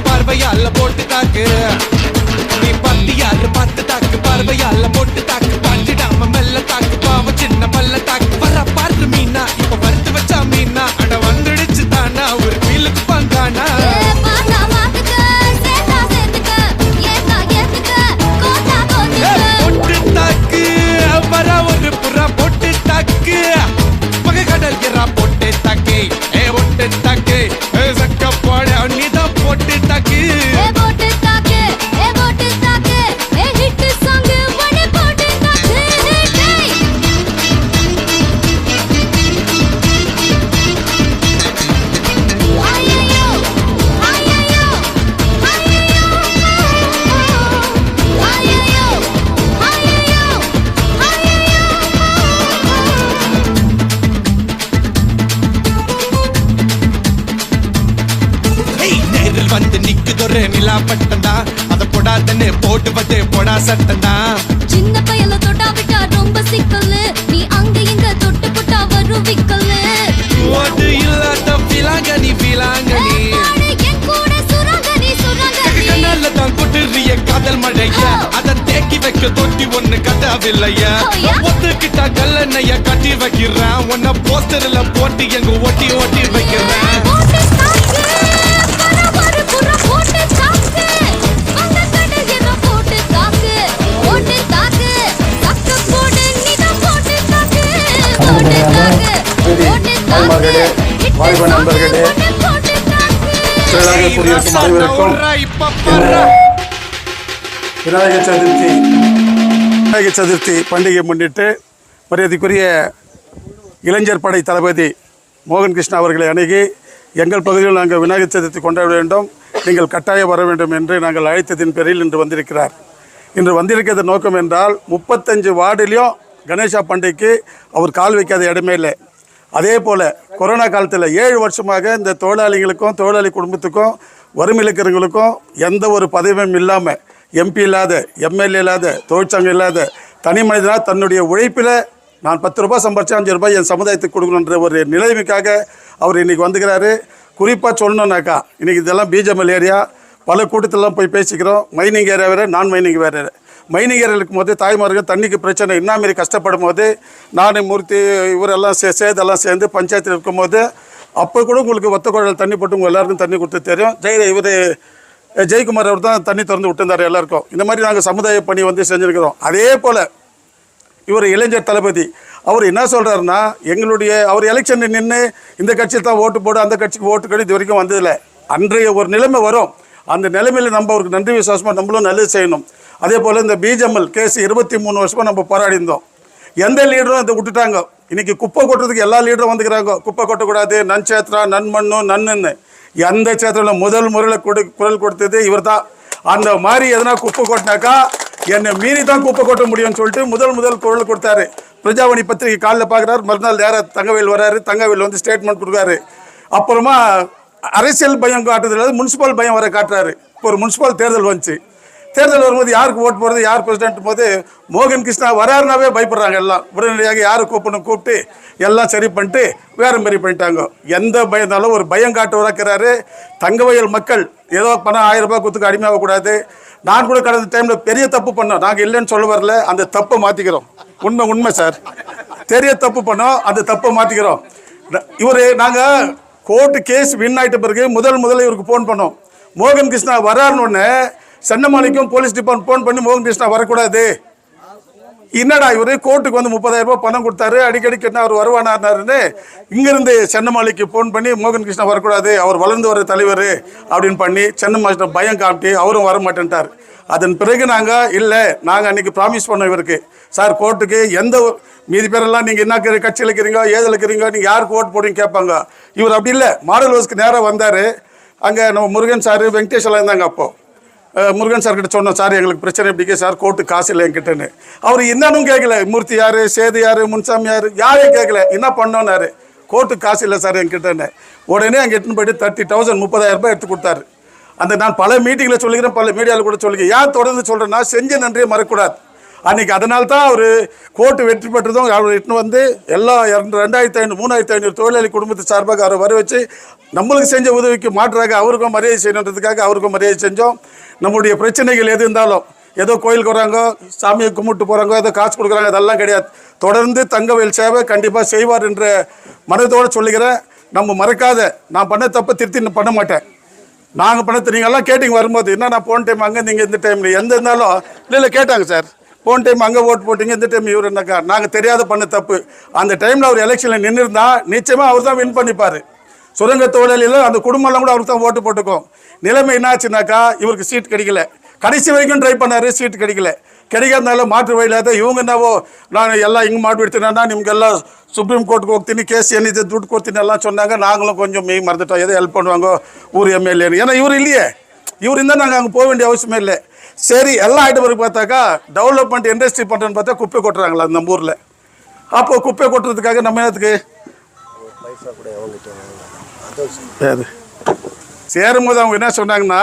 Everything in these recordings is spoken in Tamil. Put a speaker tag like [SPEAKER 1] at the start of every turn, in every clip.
[SPEAKER 1] பார்வையால போட்டு தாக்கு நீ பத்தி யாரு பார்த்து தாக்கு பார்வையால போட்டு தாக்கு பாஞ்சிடாம மெல்ல தாக்கு பாவ சின்ன பல்ல தாக்கு வர பாரு மீனா இப்ப வறுத்து வச்சா மீனா அட வந்துடுச்சு தானா ஒரு வீலுக்கு பந்தானா போட்டு தாக்கு வர ஒரு புறா போட்டு தாக்கு பகை கடல் எறா போட்டு தாக்கு ஒட்டு தாக்கு சக்க போட நீதான் போட்டு தாக்கு வந்து நிக்குதொரு நிலா பட்டந்தா அத போடாதன்னு போடுவது போடா சட்டந்தா
[SPEAKER 2] சின்ன பையல தொட்டா விட்டா ரொம்ப சிக்கல் நீ அங்க எங்க தொட்டு போட்டா வரும் விக்கல்
[SPEAKER 1] ஓடு இல்லாத பிலாங்கனி பிலாங்கனி
[SPEAKER 2] என் கூட சுரங்கனி சுரங்கனி
[SPEAKER 1] கண்ணால தான் கொட்டுறிய காதல் மழையா அத தேக்கி வைக்க தொட்டி ஒண்ணு கட்டாவில்லையா ஒத்துக்கிட்டா கல்லணைய கட்டி வைக்கிறேன் உன்ன போஸ்டர்ல போட்டு எங்க ஓட்டி ஓட்டி வைக்கிறேன்
[SPEAKER 3] வாலிப நண்பர்களே, விநாயகர் சதுர்த்தி பண்டிகை முன்னிட்டு மரியாதைக்குரிய இளைஞர் படை தளபதி மோகன் கிருஷ்ணா அவர்களை அணுகி எங்கள் பகுதியில் நாங்கள் விநாயகர் சதுர்த்தி கொண்டாட வேண்டும், நீங்கள் கட்டாயம் வர வேண்டும் என்று நாங்கள் அழைத்ததின் பேரில் இன்று வந்திருக்கிறார். இன்று வந்திருக்கிறது நோக்கம் என்றால் 35 வார்டிலையும் கணேசா பண்டிகைக்கு அவர் கால் வைக்காத இடமே இல்லை. அதே போல் கொரோனா காலத்தில் 7 வருஷமாக இந்த தொழிலாளிகளுக்கும் தொழிலாளி குடும்பத்துக்கும் வறுமையிலுக்கிறவங்களுக்கும் எந்த ஒரு பதவியும் இல்லாமல் எம்பி இல்லாத எம்எல்ஏ இல்லாத தொழிற்சங்கம் இல்லாத தனி மனிதனாக தன்னுடைய உழைப்பில் நான் 10 ரூபாய் சம்பாரிச்சா 5 ரூபாய் என் சமுதாயத்துக்கு கொடுக்கணுன்ற ஒரு நிலைமைக்காக அவர் இன்றைக்கி வந்துக்கிறாரு. குறிப்பாக சொல்லணுன்னாக்கா இன்றைக்கி இதெல்லாம் பிஜிஎம்எல் ஏரியா, பல கூட்டத்திலலாம் போய் பேசிக்கிறோம். மைனிங் ஏரியா வேறு, நான் மைனிங் வேறு. மைனிங் ஏரியா இருக்கும் போது தாய்மார்கள் தண்ணிக்கு பிரச்சனை என்ன மாரி கஷ்டப்படும் போது நான் மூர்த்தி இவரெல்லாம் சேதெல்லாம் சேர்ந்து பஞ்சாயத்தில் இருக்கும்போது அப்போ கூட உங்களுக்கு ஒத்த குழல் தண்ணி போட்டு உங்கள் எல்லாருக்கும் தண்ணி கொடுத்து தெரியும். ஜெயக்குமார் அவர் தான் தண்ணி திறந்து விட்டுருந்தார் எல்லாருக்கும். இந்த மாதிரி நாங்கள் சமுதாய பணி வந்து செஞ்சுருக்கிறோம். அதே போல் இவர் இளைஞர் தளபதி அவர் என்ன சொல்கிறாருன்னா, அவர் எலெக்ஷன் நின்று இந்த கட்சியில் தான் ஓட்டு போடு அந்த கட்சிக்கு ஓட்டு கடி இது வரைக்கும் வந்ததில்லை. அன்றைய ஒரு நிலைமை வரும், அந்த நிலைமையில் நம்ம அவருக்கு நன்றி விசுவாசமாக நம்மளும் நல்லது செய்யணும். அதே போல் இந்த பிஜிஎம்எல் கேஸ் 23 வருஷமாக நம்ம போராடி இருந்தோம். எந்த லீடரும் அதை விட்டுட்டாங்க. இன்றைக்கி குப்பை கொட்டுறதுக்கு எல்லா லீடரும் வந்துக்கிறாங்க. குப்பை கொட்டக்கூடாது, நன்சேத்திரா நன்மண்ணு நன்னுன்னு எந்த சேத்திரம் முதல் முறையில் குரல் கொடுத்தது இவர் தான். அந்த மாதிரி எதனா குப்பை கொட்டினாக்கா என்னை மீறி தான் குப்பை கொட்ட முடியும்னு சொல்லிட்டு முதல் குரல் கொடுத்தாரு. பிரஜாவாணி பத்திரிகை காலில் பார்க்குறாரு, மறுநாள் நேராக தங்கவேல் வராரு, தங்கவேல் வந்து ஸ்டேட்மெண்ட் கொடுக்குறாரு. அப்புறமா அரசியல் பயம் காட்டுறதுல முனிசிபல் பயம் வர காட்டுறாரு. இப்போ ஒரு முனிசிபல் தேர்தல் வந்துச்சு. தேர்தல் வரும்போது யாருக்கு ஓட்டு போகிறது, யார் பிரசிடென்ட் போது மோகன் கிருஷ்ணா வராருனாவே பயப்படுறாங்க எல்லாம். உடனடியாக யாரை கூப்பிட்டு எல்லாம் சரி பண்ணிட்டு வேறு மாரி பண்ணிட்டாங்க. எந்த பயந்தாலும் ஒரு பயம் காட்டு வளர்க்குறாரு. தங்கவயல் மக்கள் ஏதோ பணம் 1000 ரூபாய் கொடுத்துக்கு அடிமையாகக்கூடாது. நான் கூட கடந்த டைமில் பெரிய தப்பு பண்ணோம், நாங்கள் இல்லைன்னு சொல்ல வரல, அந்த தப்பை மாற்றிக்கிறோம். உண்மை சார், பெரிய தப்பு பண்ணோம், அந்த தப்பை மாற்றிக்கிறோம். நாங்கள் கோர்ட்டு கேஸ் வின் ஆகிட்ட பிறகு முதல்ல இவருக்கு ஃபோன் பண்ணோம். மோகன் கிருஷ்ணா வராருன்னு ஒன்று சென்னமாணிக்கும் போலீஸ் டிபார்ட்மெண்ட் ஃபோன் பண்ணி மோகன் கிருஷ்ணா வரக்கூடாது, என்னடா இவரு கோர்ட்டுக்கு வந்து 30,000 ரூபாய் பணம் கொடுத்தாரு, அடிக்கடி கேட்டால் அவர் வருவானாருன்னு இங்கிருந்து சென்னமாலிக்கு ஃபோன் பண்ணி மோகன் கிருஷ்ணா வரக்கூடாது, அவர் வளர்ந்து வர தலைவர் அப்படின்னு பண்ணி சென்னை மாஸ்டர் பயம் காமிட்டு அவரும் வர மாட்டேன்ட்டார். அதன் பிறகு நாங்கள் அன்றைக்கி ப்ராமிஸ் பண்ணோம் இவருக்கு, சார் கோர்ட்டுக்கு எந்த மீதி பேரெல்லாம் நீங்கள் என்ன கட்சியில் இருக்கிறீங்க ஏதில் இருக்கிறீங்க நீங்கள் யாருக்கு ஓட்டு போடுறீங்க கேட்பாங்க. இவர் அப்படி இல்லை, மாடல் ஹவுஸ்க்கு நேராக வந்தார். அங்கே நம்ம முருகன் சார் வெங்கடேஷ் எல்லாம் இருந்தாங்க. அப்போது முருகன் சார் கிட்ட சொன்னோம், சார் எங்களுக்கு பிரச்சனை எப்படிக்கே சார், கோர்ட்டு காசு இல்லை என்கிட்டன்னு. அவர் என்னன்னு கேட்கல, மூர்த்தி யார் சேது யார் முன்சாமி யார் யாரையும் கேட்கல, என்ன பண்ணோன்னாரு, கோர்ட்டுக்கு காசு இல்லை சார் என்கிட்டன்னு. உடனே அங்கே எடுத்துன்னு போயிட்டு 30,000 30,000 ரூபாய் எடுத்து கொடுத்தாரு. அந்த நான் பல மீட்டிங்கில் சொல்லிக்கிறேன், பல மீடியாவில் கூட சொல்லிக்கிறேன். ஏன் தொடர்ந்து சொல்கிறேன்னா, செஞ்ச நன்றியை மறக்கக்கூடாது. அன்றைக்கி அதனால தான் அவர் கோர்ட்டு வெற்றி பெற்றதும் அவர் எட்டுன்னு வந்து எல்லா 2,500 3,500 தொழிலாளி குடும்பத்து சார்பாக அவரை வர வச்சு நம்மளுக்கு செஞ்ச உதவிக்கு மாற்றாக அவருக்கும் மரியாதை செய்யணுன்றதுக்காக அவருக்கும் மரியாதை செஞ்சோம். நம்முடைய பிரச்சனைகள் எது இருந்தாலும், ஏதோ கோயிலுக்கு வராங்க சாமியை கும்பிட்டு போகிறாங்க ஏதோ காசு கொடுக்குறாங்க, அதெல்லாம் கிடையாது. தொடர்ந்து தங்கவேல் சேவை கண்டிப்பாக செய்வார் என்ற மனதோடு சொல்லுகிறேன். நம்ம மறக்காத, நான் பண்ண தப்பை திருத்தி பண்ண மாட்டேன். நாங்கள் பண்ண நீங்கள்லாம் கேட்டிங்க வரும்போது, என்ன நான் போன டைம் அங்கே நீங்கள் இந்த டைமில் எந்த இருந்தாலும் இல்லை கேட்டாங்க சார், போன டைம் அங்கே ஓட்டு போட்டிங்க இந்த டைம் இவர் என்னக்கா, நாங்கள் தெரியாத பண்ண தப்பு. அந்த டைமில் அவர் எலெக்ஷனில் நின்று இருந்தால் நிச்சயமாக அவர் தான் வின் பண்ணிப்பார். சுரங்க தொழிலில் அந்த குடும்பம்லாம் கூட அவருக்கு தான் ஓட்டு போட்டுக்கும். நிலைமை என்னாச்சுனாக்கா, இவருக்கு சீட் கிடைக்கல, கடைசி வரைக்கும் ட்ரை பண்ணார், சீட் கிடைக்காதனால மாற்று வழியில்லாத ಇವಂಗ ನಾವು ನಾನು ಎಲ್ಲ ಹಿಂಗೆ ಮಾಡಿಬಿಡ್ತೀನಿ ನಿಮಗೆಲ್ಲ ಸುಪ್ರೀಂ ಕೋರ್ಟ್ಗೆ ಹೋಗ್ತೀನಿ ಕೇಸ್ ಏನಿದೆ ದುಡ್ಡು ಕೊಡ್ತೀನಿ ಎಲ್ಲ சொன்னாங்க. நாங்களும் கொஞ்சம் மெய் மறந்துட்டோம், எதோ ஹெல்ப் பண்ணுவாங்க ஊர் எம்எல்ஏ, ஏன்னா இவர் இல்லையே, இவರಿಂದ நாங்கள் அங்கே போக வேண்டிய அவசியமே இல்லை. சரி எல்லாம் ஆகிட்ட பிறகு பார்த்தாக்கா டெவலப்மெண்ட் இண்டஸ்ட்ரி பண்ணுறேன்னு பார்த்தா குப்பை கொட்டுறாங்களா நம்ம ஊரில். அப்போ குப்பை கொட்டுறதுக்காக நம்ம என்னத்துக்கு சேரும்போது அவங்க என்ன சொன்னாங்கன்னா,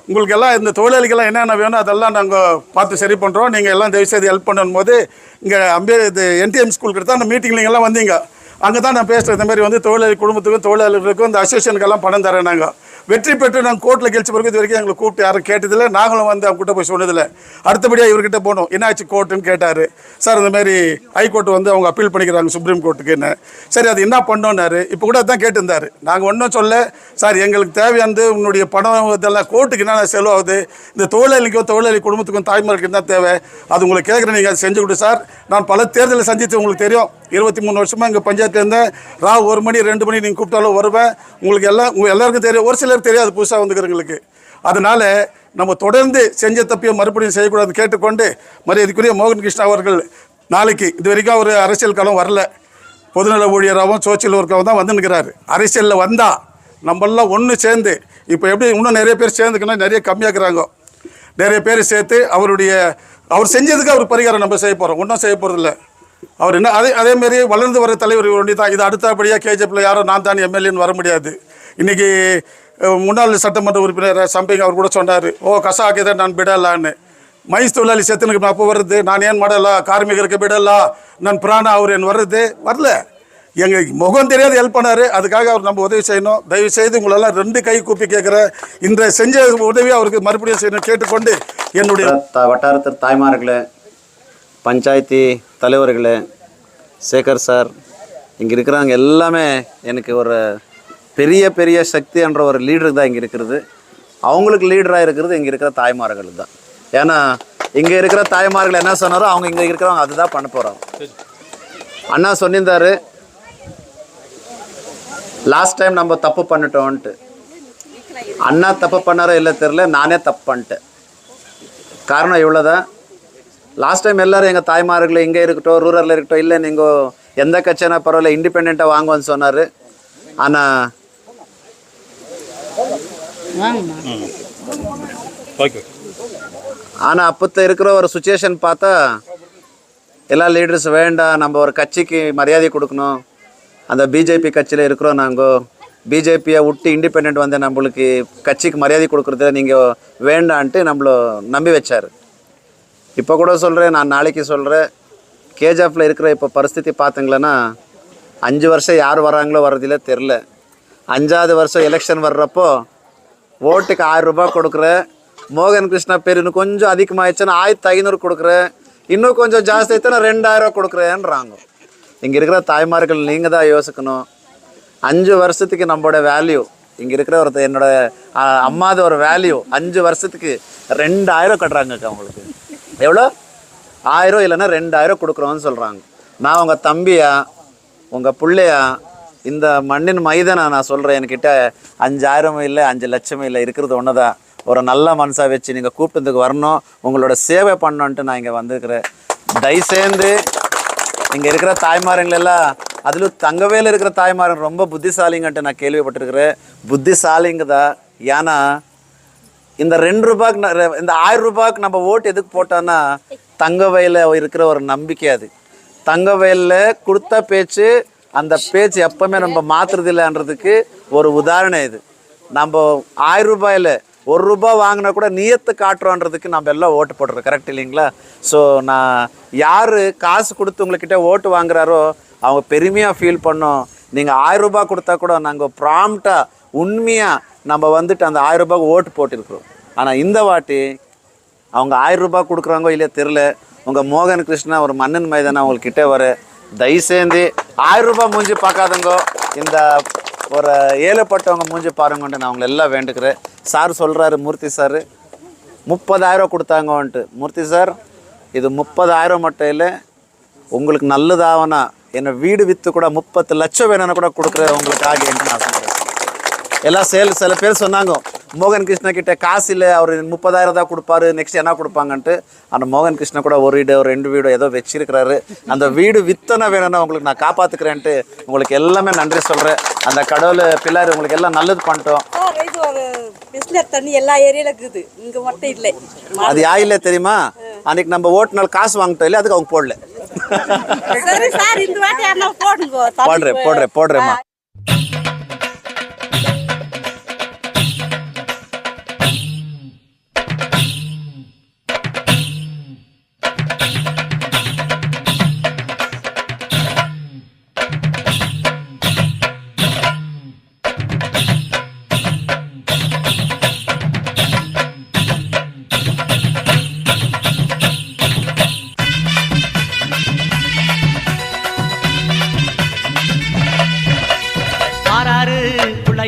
[SPEAKER 3] உங்களுக்கு எல்லாம் இந்த தொழிலாளிகள்லாம் என்னென்ன வேணும் அதெல்லாம் நாங்கள் பார்த்து சரி பண்ணுறோம், நீங்கள் எல்லாம் தயவுசெய்து ஹெல்ப் பண்ணும் போது இங்கே இது என்டிஎம் ஸ்கூல் கிட்ட தான் அந்த மீட்டிங் நீங்கள்லாம் வந்தீங்க. அங்கே தான் நான் பேசுகிறேன், இந்த மாதிரி வந்து தொழிலாளி குடும்பத்துக்கும் தொழிலாளர்களுக்கும் இந்த அசோசியேஷனுக்கெல்லாம் பணம் தரேன். நாங்கள் வெற்றி பெற்று நாங்கள் கோர்ட்டில் கழிச்ச பிறகு இது வரைக்கும் எங்களை கூப்பிட்டு யாரும் கேட்டதில்லை, நாங்களும் வந்து அவங்க கிட்ட போய் சொன்னதில்லை. அடுத்தபடியாக இவர்கிட்ட போனோம், என்னாச்சு கோர்ட்டுன்னு கேட்டார். சார் இந்த மாதிரி ஹைகோர்ட்டு வந்து அவங்க அப்பீல் பண்ணிக்கிறாங்க சுப்ரீம் கோர்ட்டுக்குன்னு. சரி அது என்ன பண்ணோன்னாரு. இப்போ கூட அதான் கேட்டிருந்தார். நாங்கள் ஒன்றும் சொல்ல, சார் எங்களுக்கு தேவையானது உன்னுடைய பணம் இதெல்லாம் கோர்ட்டுக்கு என்னென்ன செலவாகுது, இந்த தொழிலாளிக்கும் தொழிலாளி குடும்பத்துக்கும் தாய்மார்களுக்கு என்ன தேவை அது உங்களுக்கு கேட்குறேன், நீங்கள் அதை செஞ்சு கொடு சார். நான் பல தேர்தலை சந்தித்து உங்களுக்கு தெரியும், 23 வருஷமாக எங்கள் பஞ்சாயத்தில் இருந்தேன். 1 மணி 2 மணி நீங்கள் கூப்பிட்டாலும் வருவேன். உங்களுக்கு எல்லாருக்கும் தெரியும், ஒரு சிலர் தெரியாது புதுசாக வந்துக்கிறவங்களுக்கு. அதனால் நம்ம தொடர்ந்து செஞ்ச தப்பையும் மறுபடியும் செய்யக்கூடாது கேட்டுக்கொண்டு, மரியாதைக்குரிய மோகன் கிருஷ்ணா அவர்கள் நாளைக்கு இது வரைக்கும் அவர் அரசியல் காலம் வரல, பொதுநல ஊழியராகவும் சோசியல் ஒர்க்காகவும் தான் வந்துன்னுக்கிறாரு. அரசியலில் வந்தால் நம்மளாம் ஒன்று சேர்ந்து, இப்போ எப்படி இன்னும் நிறைய பேர் சேர்ந்துக்கணும், நிறைய கம்மியாக்குறாங்க, நிறைய பேர் சேர்த்து அவர் செஞ்சதுக்கு அவர் பரிகாரம் நம்ம செய்ய போகிறோம், ஒன்றும் செய்ய போகிறதில்ல. அவர் என்ன அதேமாரி வளர்ந்து வர தலைவர் ஒண்டி தான். இது அடுத்தபடியாக கேஜிஎஃப்பில் யாரோ நான் தான் எம்எல்ஏன்னு வர முடியாது. இன்றைக்கி முன்னாள் சட்டமன்ற உறுப்பினர் சம்பிங் அவர் கூட சொன்னார், ಕಸ ಹಾಕಿದ್ರೆ ನಾನು ಬಿಡಲ್ಲ ಅನ್ನು ಮೈಸ್ ತೊಳಲಿ ಸೆತ್ತನಿಗೆ ಅಪ್ಪ ಬರುತ್ತೆ, ನಾನು ಏನು ಮಾಡಲ್ಲ, ಕಾರ್ಮಿಕರಿಗೆ ಬಿಡಲ್ಲ, ನನ್ನ ಪ್ರಾಣ ಅವ್ರು ಏನು வரல. எங்களுக்கு முகம் தெரியாது ஹெல்ப் பண்ணார். அதுக்காக அவர் நம்ம உதவி செய்யணும். தயவு செய்து உங்களெல்லாம் 2 கை கூப்பி கேட்குறேன், இந்த செஞ்ச உதவி அவருக்கு மறுபடியும் செய்யணும் கேட்டுக்கொண்டு என்னுடைய
[SPEAKER 4] வட்டாரத்தில் தாய்மார்களே, பஞ்சாயத்து தலைவர்களே, சேகர் சார், இங்கே இருக்கிறவங்க எல்லாமே எனக்கு ஒரு பெரிய பெரிய சக்தி என்ற ஒரு லீடருக்கு தான் இங்கே இருக்கிறது. அவங்களுக்கு லீடராக இருக்கிறது இங்கே இருக்கிற தாய்மார்கள் தான். ஏன்னா இங்கே இருக்கிற தாய்மார்கள் என்ன சொன்னாரோ அவங்க இங்கே இருக்கிறவங்க அதுதான் பண்ண போகிறாங்க. அண்ணா சொன்னிருந்தார், லாஸ்ட் டைம் நம்ம தப்பு பண்ணிட்டோன்ட்டு. அண்ணா தப்பு பண்ணாரோ இல்லை தெரில, நானே தப்பு பண்ணிட்டேன். காரணம் இவ்வளோதான். லாஸ்ட் டைம் எல்லோரும் எங்கள் தாய்மார்கள் இங்கே இருக்கட்டும், ரூரலில் இருக்கட்டும், இல்லை நீங்கள் எந்த கட்சினா பரவாயில்ல இண்டிபெண்ட்டாக வாங்குவோன்னு சொன்னார். ஆனால் அப்போ இருக்கிற ஒரு சுச்சுவேஷன் பார்த்தா எல்லா லீடர்ஸ் வேண்டாம், நம்ம ஒரு கட்சிக்கு மரியாதை கொடுக்கணும், அந்த பிஜேபி கட்சியில் இருக்கிறோம், நாங்கள் பிஜேபியை விட்டு இண்டிபெண்ட் வந்து நம்மளுக்கு கட்சிக்கு மரியாதை கொடுக்குறத நீங்கள் வேண்டான்ட்டு நம்மளை நம்பி வச்சார். இப்போ கூட சொல்கிறேன், நான் நாளைக்கு சொல்கிறேன், கேஜிஎஃப்பில் இருக்கிற இப்போ பரிஸ்திதி பார்த்திங்களேன்னா 5 வருஷம் யார் வராங்களோ வர்றதில்ல தெரில. 5வது வருஷம் எலெக்ஷன் வர்றப்போ ஓட்டுக்கு 1000 ரூபாய் கொடுக்குறேன். மோகன் கிருஷ்ணா பேர் இன்னும் கொஞ்சம் அதிகமாகிடுச்சுன்னா 1500 கொடுக்குறேன், இன்னும் கொஞ்சம் ஜாஸ்தி ஆகிடுச்சுன்னா 2000 கொடுக்குறேன்றாங்க. இங்கே இருக்கிற தாய்மார்கள் நீங்கள் தான் யோசிக்கணும். 5 வருஷத்துக்கு நம்மளோட வேல்யூ இங்கே இருக்கிற ஒருத்தர் என்னோட அம்மாத ஒரு வேல்யூ 5 வருஷத்துக்கு 2000 கட்டுறாங்கக்கா உங்களுக்கு. எவ்வளோ? 1000 இல்லைன்னா 2000 கொடுக்குறோன்னு சொல்கிறாங்க. நான் உங்கள் தம்பியா உங்கள் பிள்ளையா இந்த மண்ணின் மைதனை நான் சொல்கிறேன். என்கிட்ட 5000 இல்லை 5 லட்சம் இல்லை, இருக்கிறது ஒன்று தான். ஒரு நல்ல மனசாக வச்சு நீங்கள் கூப்பிட்டதுக்கு வரணும், உங்களோட சேவை பண்ணணுன்ட்டு நான் இங்கே வந்திருக்கிறேன். தயவுசேர்ந்து இங்கே இருக்கிற தாய்மாரங்களெல்லாம், அதில் தங்கவேல இருக்கிற தாய்மாரங்க ரொம்ப புத்திசாலிங்கன்ட்டு நான் கேள்விப்பட்டிருக்கிறேன். புத்திசாலிங்க தான். ஏன்னா இந்த 2 ரூபாய்க்கு இந்த 1000 ரூபாய்க்கு நம்ம ஓட்டு எதுக்கு போட்டோன்னா தங்கவேல இருக்கிற ஒரு நம்பிக்கை. அது தங்கவேலில் கொடுத்த பேச்சு, அந்த பேச்சு எப்பவுமே நம்ம மாற்றுறதில்லைன்றதுக்கு ஒரு உதாரணம் இது. நம்ம 1000 ரூபாயில் 1 ரூபா வாங்கினா கூட நியத்து காட்டுறோன்றதுக்கு நம்ம எல்லாம் ஓட்டு போடுறோம். கரெக்ட் இல்லைங்களா? ஸோ நான் யார் காசு கொடுத்து உங்கள்கிட்ட ஓட்டு வாங்குறாரோ அவங்க பெருமையாக ஃபீல் பண்ணோம். நீங்கள் 1000 ரூபாய் கொடுத்தா கூட நாங்கள் ப்ராம்ப்டாக உண்மையாக நம்ம வந்துட்டு அந்த 1000 ரூபாய்க்கு ஓட்டு போட்டிருக்கிறோம். ஆனால் இந்த வாட்டி அவங்க 1000 ரூபாய் கொடுக்குறாங்கோ இல்லையா தெரில, உங்கள் மோகன் கிருஷ்ணா ஒரு மன்னன் மைதானம் அவங்கக்கிட்ட வர தயவுசேர்ந்து 1000 ரூபாய் மூஞ்சி பார்க்காதங்கோ, இந்த ஒரு ஏழைப்பட்டவங்க மூஞ்சி பாருங்கன்ட்டு நான் அவங்களை எல்லாம் வேண்டுக்கிறேன். சார் சொல்கிறாரு, மூர்த்தி சார் 30,000 கொடுத்தாங்கன்ட்டு. மூர்த்தி சார் இது 30,000 மட்டும் இல்லை, உங்களுக்கு நல்லதாகனா என்னை வீடு விற்று கூட 30 லட்சம் வேணும்னு கூட கொடுக்குற உங்களுக்கு ஆகியன்ட்டு நான் சொல்கிறேன். எல்லாம் சில பேர் சொன்னாங்க மோகன் கிருஷ்ணா கிட்ட காசு இல்லை, அவர் 30,000 தான் கொடுப்பாரு, நெக்ஸ்ட் என்ன கொடுப்பாங்கன்ட்டு. அந்த மோகன் கிருஷ்ணா கூட ஒரு வீடு 2 வீடு ஏதோ வச்சிருக்கிறாரு. அந்த வீடு வித்தனை வேணும்னா உங்களுக்கு நான் காப்பாற்றுக்கிறேன்ட்டு உங்களுக்கு எல்லாமே நன்றி சொல்கிறேன். அந்த கடவுள் பிள்ளாரு உங்களுக்கு எல்லாம் நல்லது பண்ணிட்டோம்.
[SPEAKER 5] இது ஒரு பிஸ்லர் தண்ணி எல்லா ஏரியால இருக்குது, இங்கே மட்டும் இல்லை.
[SPEAKER 4] அது யா இல்லை தெரியுமா? அன்னைக்கு நம்ம ஓட்டுனால காசு வாங்கிட்டோம் இல்லை, அதுக்கு அவங்க போடல.
[SPEAKER 5] சரி சார், இந்த வாட்டி யாருன்னா போடுங்க.
[SPEAKER 4] போடுறேம்மா.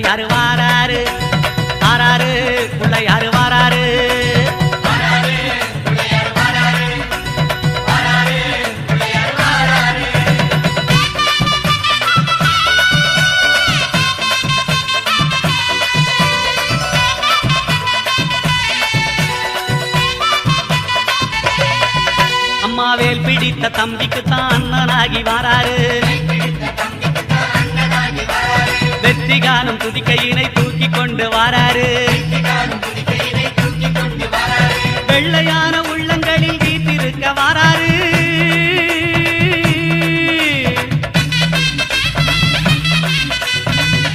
[SPEAKER 6] யாரு வாராரு ஆராரு உள்ள யாரு வாராரு அம்மாவேல் பிடித்த தம்பிக்கு தான் அண்ணனாகி வாராரு. வெற்றிகானம் துதிக்கையினை தூக்கி கொண்டு வாராரு. வெள்ளையான உள்ளங்களில் வீட்டிருக்க வாராரு.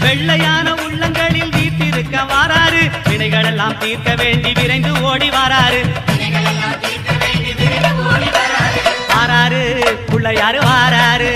[SPEAKER 6] வெள்ளையான உள்ளங்களில் வீட்டிருக்க வாராரு. வினைகளெல்லாம் தீர்க்க வேண்டி விரைந்து ஓடி வாராரு. ஆராரு பிள்ளையாரு வாராரு.